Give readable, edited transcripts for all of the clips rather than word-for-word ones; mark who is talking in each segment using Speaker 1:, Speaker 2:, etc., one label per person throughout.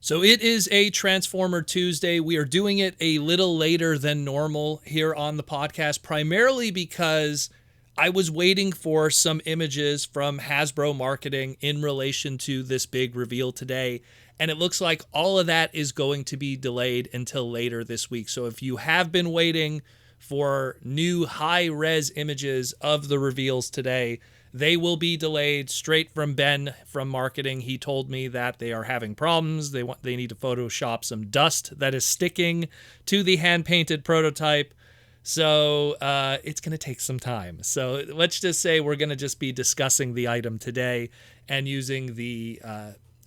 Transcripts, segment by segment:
Speaker 1: So it is a Transformer Tuesday. We are doing it a little later than normal here on the podcast, primarily because I was waiting for some images from Hasbro marketing in relation to this big reveal today. And it looks like all of that is going to be delayed until later this week. So if you have been waiting for new high-res images of the reveals today, they will be delayed. Straight from Ben from marketing, he told me that they are having problems. They need to Photoshop some dust that is sticking to the hand-painted prototype. So it's going to take some time. So let's just say we're going to just be discussing the item today and using the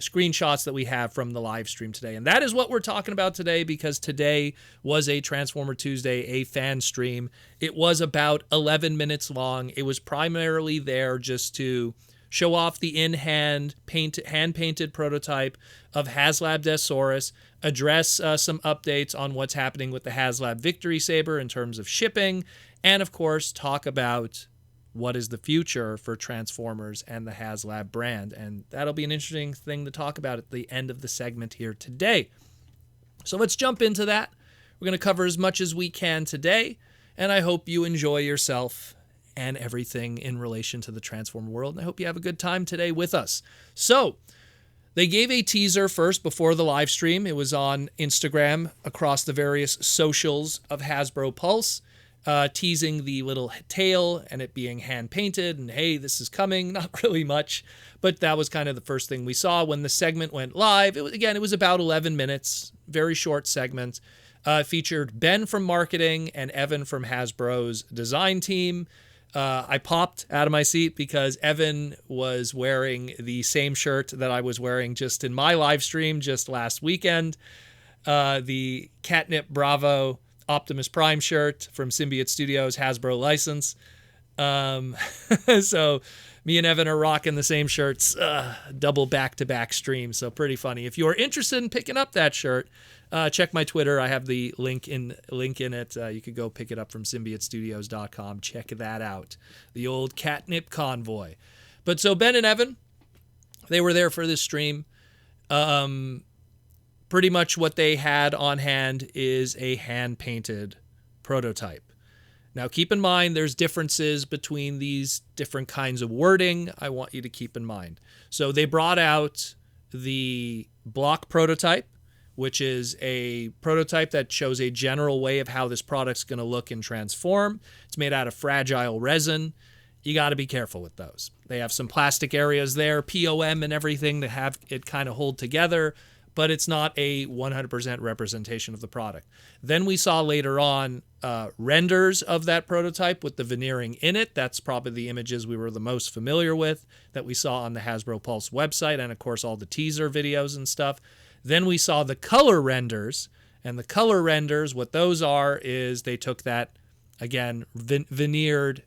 Speaker 1: screenshots that we have from the live stream today. And that is what we're talking about today, because today was a Transformer Tuesday, a fan stream. It was about 11 minutes long. It was primarily there just to show off the hand painted prototype of Haslab Deathsaurus, address some updates on what's happening with the Haslab Victory Saber in terms of shipping, and of course talk about what is the future for Transformers and the Haslab brand. And that'll be an interesting thing to talk about at the end of the segment here today. So let's jump into that. We're going to cover as much as we can today, and I hope you enjoy yourself and everything in relation to the Transformer world. And I hope you have a good time today with us. So they gave a teaser first before the live stream. It was on Instagram across the various socials of Hasbro Pulse, teasing the little tail and it being hand painted and hey, this is coming. Not really much, but that was kind of the first thing we saw when the segment went live. It was about 11 minutes, very short segment. Featured Ben from marketing and Evan from Hasbro's design team. I popped out of my seat because Evan was wearing the same shirt that I was wearing just in my live stream just last weekend. The Catnip Bravo Optimus Prime shirt from Symbiote Studios, Hasbro license. So me and Evan are rocking the same shirts, double back-to-back stream. So pretty funny. If you are interested in picking up that shirt, check my Twitter. I have the link in it. You could go pick it up from symbiotestudios.com. Check that out. The old Catnip convoy. But so Ben and Evan, they were there for this stream. Pretty much what they had on hand is a hand-painted prototype. Now, keep in mind, there's differences between these different kinds of wording I want you to keep in mind. So they brought out the block prototype, which is a prototype that shows a general way of how this product's going to look and transform. It's made out of fragile resin. You got to be careful with those. They have some plastic areas there, POM and everything to have it kind of hold together, but it's not a 100% representation of the product. Then we saw later on renders of that prototype with the veneering in it. That's probably the images we were the most familiar with that we saw on the Hasbro Pulse website, and of course all the teaser videos and stuff. Then we saw the color renders, and the color renders, what those are is they took that, again, veneered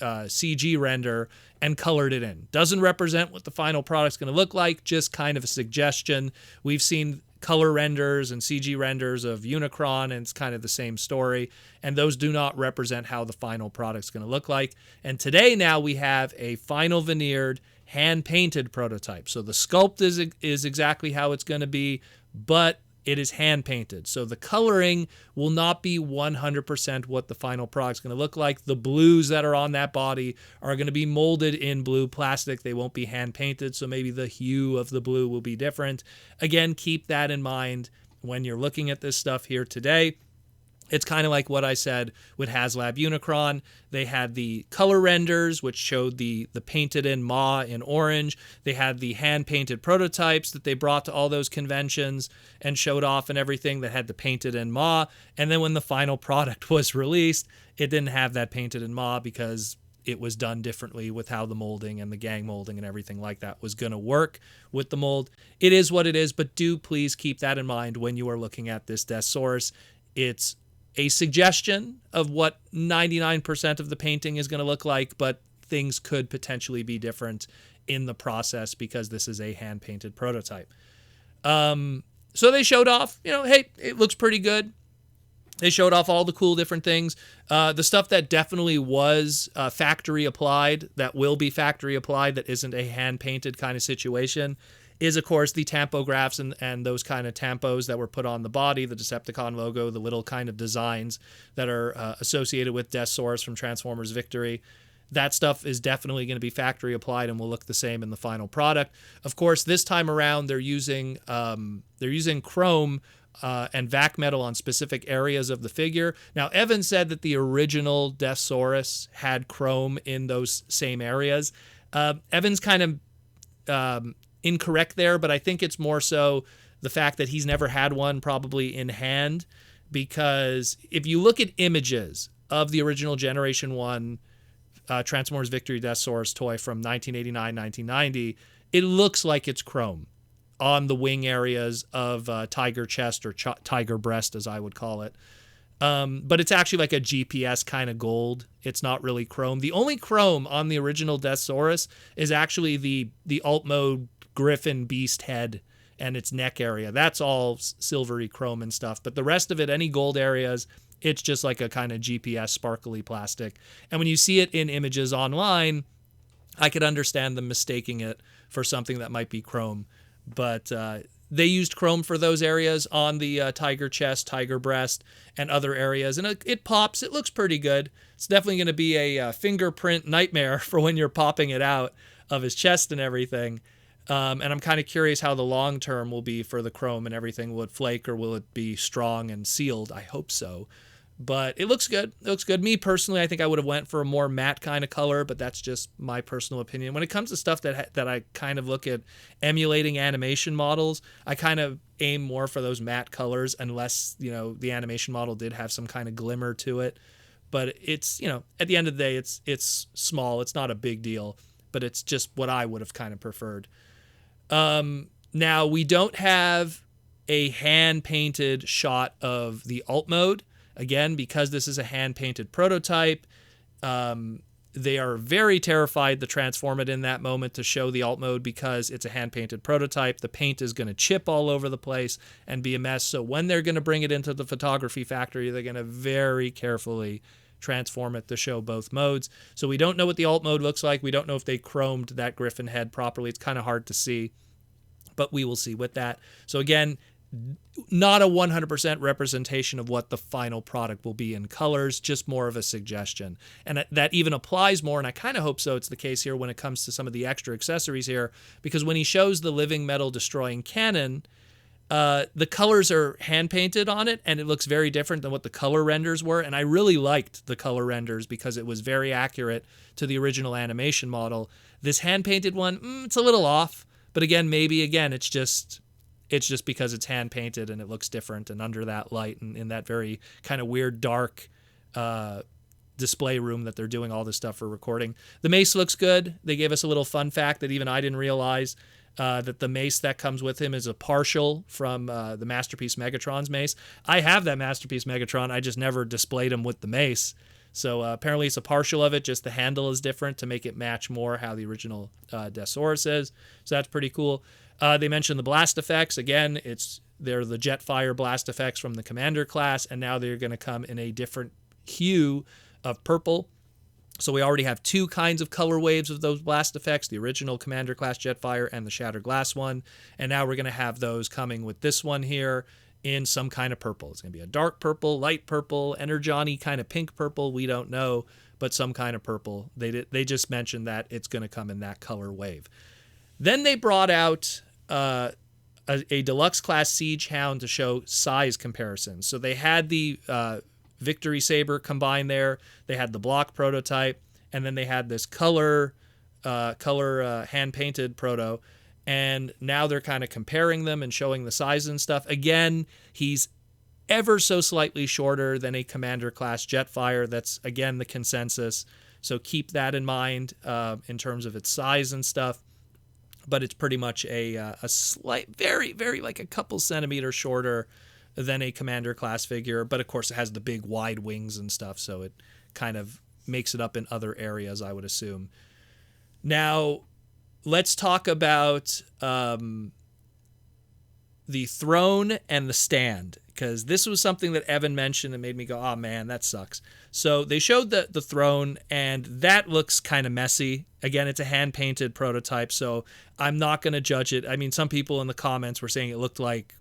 Speaker 1: CG render and colored it in. Doesn't represent what the final product's going to look like, just kind of a suggestion. We've seen color renders and CG renders of Unicron, and it's kind of the same story, and those do not represent how the final product's going to look like. And today now we have a final veneered, hand-painted prototype. So the sculpt is exactly how it's going to be, but it is hand-painted. So the coloring will not be 100% what the final product's going to look like. The blues that are on that body are going to be molded in blue plastic. They won't be hand-painted, so maybe the hue of the blue will be different. Again, keep that in mind when you're looking at this stuff here today. It's kind of like what I said with Haslab Unicron. They had the color renders, which showed the painted in maw in orange. They had the hand-painted prototypes that they brought to all those conventions and showed off and everything that had the painted in maw. And then when the final product was released, it didn't have that painted in maw because it was done differently with how the molding and the gang molding and everything like that was going to work with the mold. It is what it is, but do please keep that in mind when you are looking at this Deathsaurus. It's a suggestion of what 99% of the painting is going to look like, but things could potentially be different in the process because this is a hand-painted prototype. So they showed off, hey, it looks pretty good. They showed off all the cool different things. The stuff that definitely was factory applied, that will be factory applied, that isn't a hand-painted kind of situation, is, of course, the tampographs and those kind of tampos that were put on the body, the Decepticon logo, the little kind of designs that are associated with Deathsaurus from Transformers Victory. That stuff is definitely going to be factory applied and will look the same in the final product. Of course, this time around they're using chrome and vac metal on specific areas of the figure. Now, Evan said that the original Deathsaurus had chrome in those same areas. Evan's kind of incorrect there, but I think it's more so the fact that he's never had one probably in hand, because if you look at images of the original Generation 1 Transformers Victory Deathsaurus toy from 1989, 1990, it looks like it's chrome on the wing areas of Tiger Chest or Tiger Breast, as I would call it. But it's actually like a GPS kind of gold. It's not really chrome. The only chrome on the original Deathsaurus is actually the alt mode Griffin beast head and its neck area. That's all silvery chrome and stuff. But the rest of it, any gold areas, it's just like a kind of GPS sparkly plastic. And when you see it in images online, I could understand them mistaking it for something that might be chrome. But they used chrome for those areas on the Tiger Chest, Tiger Breast, and other areas. And it pops. It looks pretty good. It's definitely going to be a fingerprint nightmare for when you're popping it out of his chest and everything. And I'm kind of curious how the long term will be for the chrome and everything. Will it flake or will it be strong and sealed? I hope so. But it looks good. It looks good. Me personally, I think I would have went for a more matte kind of color, but that's just my personal opinion. When it comes to stuff that I kind of look at emulating animation models, I kind of aim more for those matte colors, unless, you know, the animation model did have some kind of glimmer to it. But it's, you know, at the end of the day, it's small. It's not a big deal, but it's just what I would have kind of preferred. Now, we don't have a hand-painted shot of the alt mode. Again, because this is a hand-painted prototype, they are very terrified to transform it in that moment to show the alt mode, because it's a hand-painted prototype. The paint is going to chip all over the place and be a mess. So when they're going to bring it into the photography factory, they're going to very carefully transform it to show both modes. So we don't know what the alt mode looks like. We don't know if they chromed that Griffin head properly. It's kind of hard to see, but we will see with that. So again, not a 100% representation of what the final product will be in colors, just more of a suggestion. And that even applies more, and I kind of hope so it's the case here when it comes to some of the extra accessories here, because when he shows the living metal destroying cannon, the colors are hand-painted on it, and it looks very different than what the color renders were, and I really liked the color renders because it was very accurate to the original animation model. This hand-painted one, it's a little off, but again, it's just because it's hand painted and it looks different, and under that light and in that very kind of weird dark display room that they're doing all this stuff for recording. The mace looks good. They gave us a little fun fact that even I didn't realize, that the mace that comes with him is a partial from the Masterpiece Megatron's mace. I have that Masterpiece Megatron. I just never displayed him with the mace. So apparently it's a partial of it, just the handle is different to make it match more how the original Deathsaurus is. So that's pretty cool. They mentioned the blast effects. Again, they're the Jetfire blast effects from the Commander class, and now they're going to come in a different hue of purple. So we already have two kinds of color waves of those blast effects, the original Commander class Jetfire and the Shattered Glass one. And now we're going to have those coming with this one here in some kind of purple. It's going to be a dark purple, light purple, Energon-y kind of pink purple. We don't know, but some kind of purple. They just mentioned that it's going to come in that color wave. Then they brought out a deluxe class Siege Hound to show size comparisons. So they had the Victory Saber combined there. They had the block prototype, and then they had this color hand-painted proto. And now they're kind of comparing them and showing the size and stuff. Again, he's ever so slightly shorter than a Commander class Jetfire. That's, again, the consensus. So keep that in mind in terms of its size and stuff. But it's pretty much a slight, very, very like a couple centimeters shorter than a Commander class figure. But of course, it has the big wide wings and stuff, so it kind of makes it up in other areas, I would assume. Now, let's talk about the throne and the stand, because this was something that Evan mentioned and made me go, oh man, that sucks. So they showed the throne, and that looks kind of messy. Again, it's a hand-painted prototype, so I'm not going to judge it. I mean, some people in the comments were saying it looked like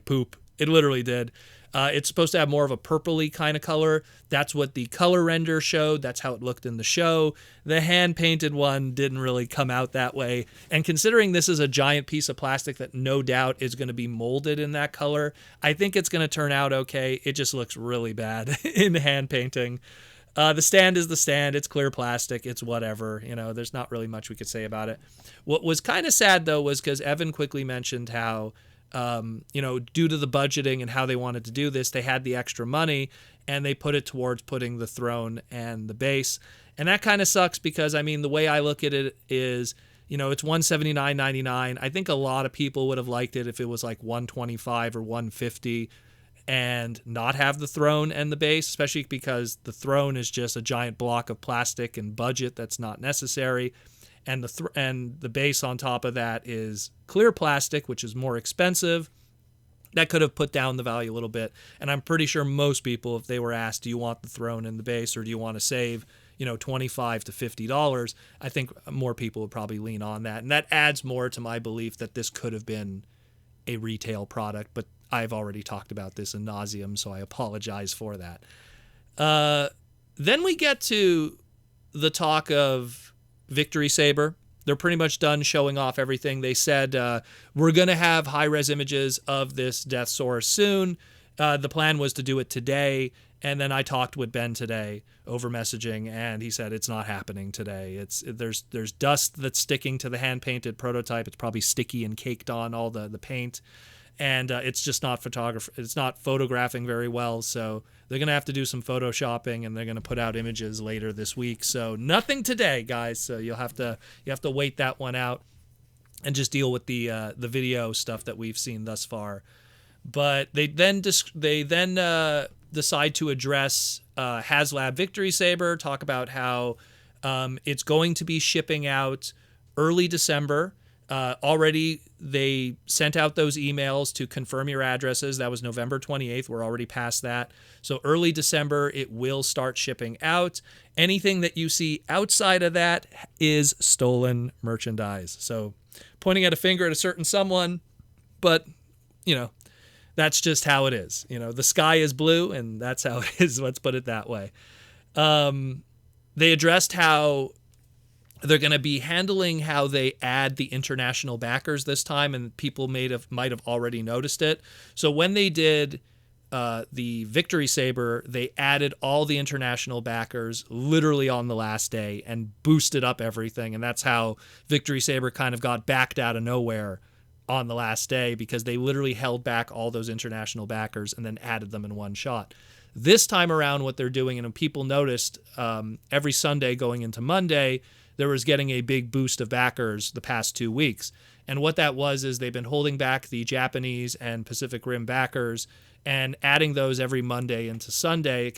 Speaker 1: poop. It literally did. It's supposed to have more of a purpley kind of color. That's what the color render showed. That's how it looked in the show. The hand-painted one didn't really come out that way. And considering this is a giant piece of plastic that no doubt is going to be molded in that color, I think it's going to turn out okay. It just looks really bad in hand painting. The stand is the stand. It's clear plastic. It's whatever. There's not really much we could say about it. What was kind of sad, though, was because Evan quickly mentioned how due to the budgeting and how they wanted to do this, they had the extra money and they put it towards putting the throne and the base. And that kind of sucks because, I mean, the way I look at it is, it's $179.99. I think a lot of people would have liked it if it was like $125 or $150 and not have the throne and the base, especially because the throne is just a giant block of plastic and budget that's not necessary. And the base on top of that is clear plastic, which is more expensive. That could have put down the value a little bit. And I'm pretty sure most people, if they were asked, do you want the throne and the base, or do you want to save, $25 to $50? I think more people would probably lean on that. And that adds more to my belief that this could have been a retail product. But I've already talked about this ad nauseum, so I apologize for that. Then we get to the talk of Victory Saber. They're pretty much done showing off everything. They said, we're going to have high-res images of this Deathsaurus soon. The plan was to do it today, and then I talked with Ben today over messaging, and he said it's not happening today. There's dust that's sticking to the hand-painted prototype. It's probably sticky and caked on all the paint, and it's just not photographing very well, so they're going to have to do some photoshopping, and they're going to put out images later this week. So nothing today, guys. So you have to wait that one out and just deal with the video stuff that we've seen thus far. But they then decide to address Haslab Victory Saber, talk about how it's going to be shipping out early December. Already they sent out those emails to confirm your addresses. That was November 28th. We're already past that. So early December, it will start shipping out. Anything that you see outside of that is stolen merchandise. So pointing at a finger at a certain someone, but, that's just how it is. The sky is blue, and that's how it is. Let's put it that way. They addressed how they're going to be handling how they add the international backers this time, and people might have already noticed it. So when they did the Victory Saber, they added all the international backers literally on the last day and boosted up everything, and that's how Victory Saber kind of got backed out of nowhere on the last day, because they literally held back all those international backers and then added them in one shot. This time around, what they're doing, and people noticed every Sunday going into Monday, there was getting a big boost of backers the past 2 weeks. And what that was is they've been holding back the Japanese and Pacific Rim backers and adding those every Monday into Sunday,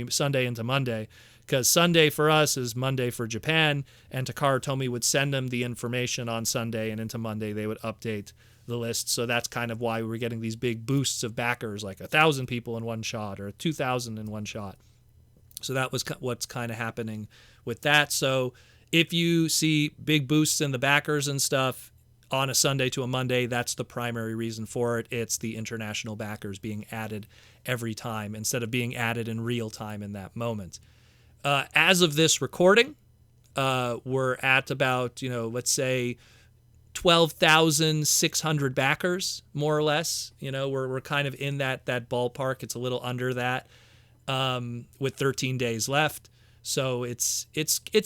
Speaker 1: Sunday into Monday, because Sunday for us is Monday for Japan, and Takara Tomy would send them the information on Sunday, and into Monday they would update the list. So that's kind of why we're getting these big boosts of backers, like 1,000 people in one shot or 2,000 in one shot. So that was what's kind of happening with that. So if you see big boosts in the backers and stuff on a Sunday to a Monday, that's the primary reason for it. It's the international backers being added every time instead of being added in real time in that moment. As of this recording, we're at about, let's say 12,600 backers, more or less. We're kind of in that ballpark. It's a little under that. With 13 days left. So it's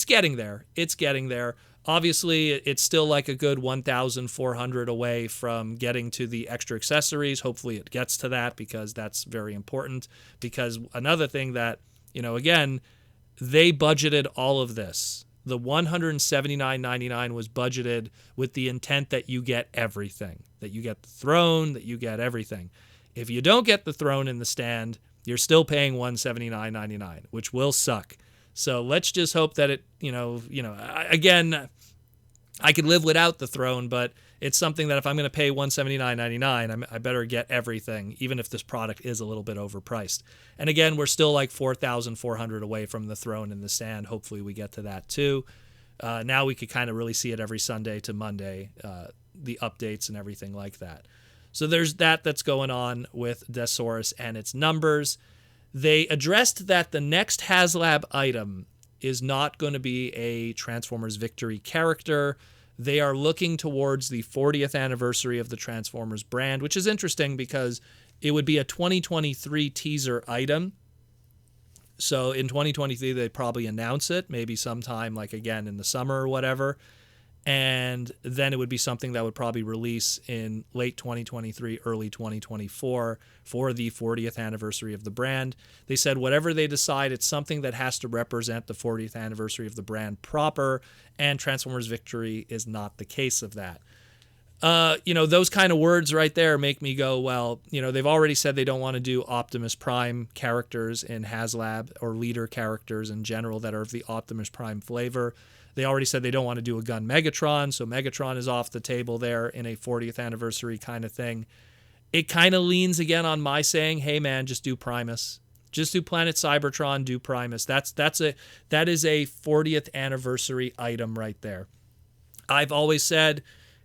Speaker 1: getting there. It's getting there. Obviously, it's still like a good 1,400 away from getting to the extra accessories. Hopefully it gets to that, because that's very important. Because another thing that, again, they budgeted all of this. The $179.99 was budgeted with the intent that you get everything, that you get the throne, that you get everything. If you don't get the throne in the stand, you're still paying $179.99, which will suck. So let's just hope that it, again, I could live without the throne, but It's something that if I'm going to pay $179.99, I better get everything, even if this product is a little bit overpriced. And again, we're still like 4,400 away from the throne in the sand. Hopefully we get to that too. Now we could kind of really see it every Sunday to Monday, the updates and everything like that. So there's that's going on with Deathsaurus and its numbers. They addressed that the next Haslab item is not going to be a Transformers Victory character. They are looking towards the 40th anniversary of the Transformers brand, which is interesting because it would be a 2023 teaser item. So in 2023, they'd probably announce it, maybe sometime like again in the summer or whatever. And then it would be something that would probably release in late 2023, early 2024 for the 40th anniversary of the brand. They said whatever they decide, it's something that has to represent the 40th anniversary of the brand proper, and Transformers Victory is not the case of that. Those kind of words right there make me go, well, they've already said they don't want to do Optimus Prime characters in Haslab or leader characters in general that are of the Optimus Prime flavor. They already said they don't want to do a gun Megatron, so Megatron is off the table there in a 40th anniversary kind of thing. It kind of leans again on my saying, hey man, just do Primus. Just do Planet Cybertron, do Primus. That is a 40th anniversary item right there. I've always said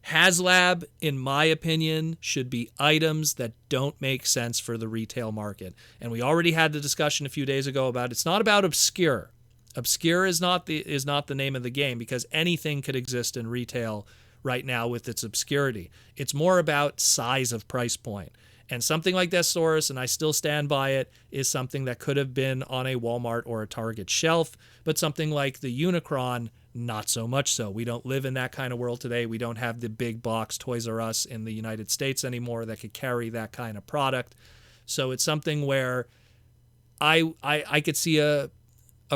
Speaker 1: Haslab, in my opinion, should be items that don't make sense for the retail market. And we already had the discussion a few days ago about it's not about obscure. Obscure is not the name of the game, because anything could exist in retail right now with its obscurity. It's more about size of price point. And something like Deathsaurus, and I still stand by it, is something that could have been on a Walmart or a Target shelf, but something like the Unicron, not so much so. We don't live in that kind of world today. We don't have the big box Toys R Us in the United States anymore that could carry that kind of product. So it's something where I could see a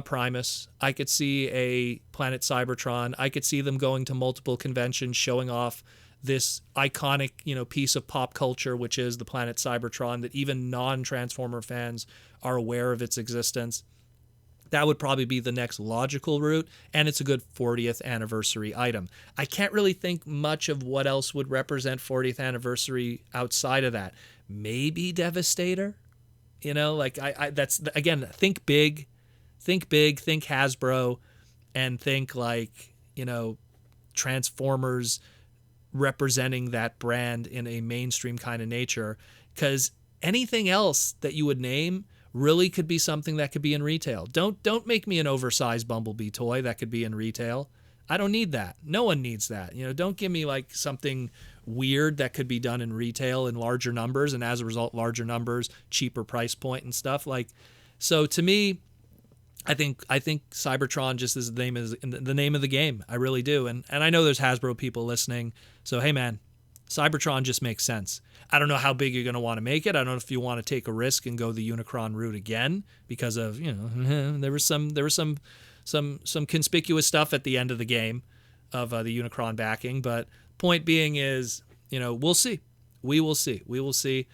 Speaker 1: Primus. I could see a Planet Cybertron. I could see them going to multiple conventions showing off this iconic, piece of pop culture, which is the Planet Cybertron, that even non-Transformer fans are aware of its existence. That would probably be the next logical route, and it's a good 40th anniversary item. I can't really think much of what else would represent 40th anniversary outside of that. Maybe Devastator? That's, again, think big. Think big, think Hasbro, and think Transformers representing that brand in a mainstream kind of nature. Because anything else that you would name really could be something that could be in retail. Don't make me an oversized Bumblebee toy that could be in retail. I don't need that. No one needs that. Don't give me something weird that could be done in retail in larger numbers, and as a result, larger numbers, cheaper price point and stuff. So to me, I think Cybertron just is the name of the game. I really do. And I know there's Hasbro people listening. So, hey, man, Cybertron just makes sense. I don't know how big you're going to want to make it. I don't know if you want to take a risk and go the Unicron route again because of, there was some conspicuous stuff at the end of the game of the Unicron backing. But point being is, we'll see. We will see.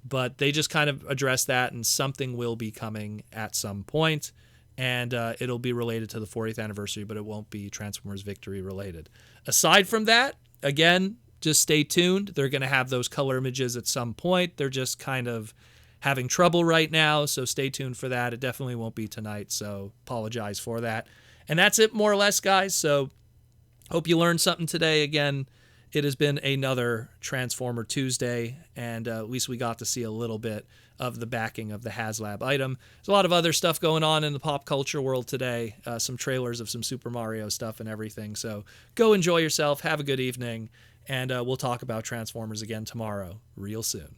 Speaker 1: But they just kind of address that, and something will be coming at some point. And it'll be related to the 40th anniversary, but it won't be Transformers Victory related. Aside from that, again, just stay tuned. They're going to have those color images at some point. They're just kind of having trouble right now, so stay tuned for that. It definitely won't be tonight, so apologize for that. And that's it, more or less, guys. So hope you learned something today. Again, it has been another Transformer Tuesday, and at least we got to see a little bit of the backing of the Haslab item. There's a lot of other stuff going on in the pop culture world today, some trailers of some Super Mario stuff and everything. So go enjoy yourself, have a good evening, and we'll talk about Transformers again tomorrow real soon.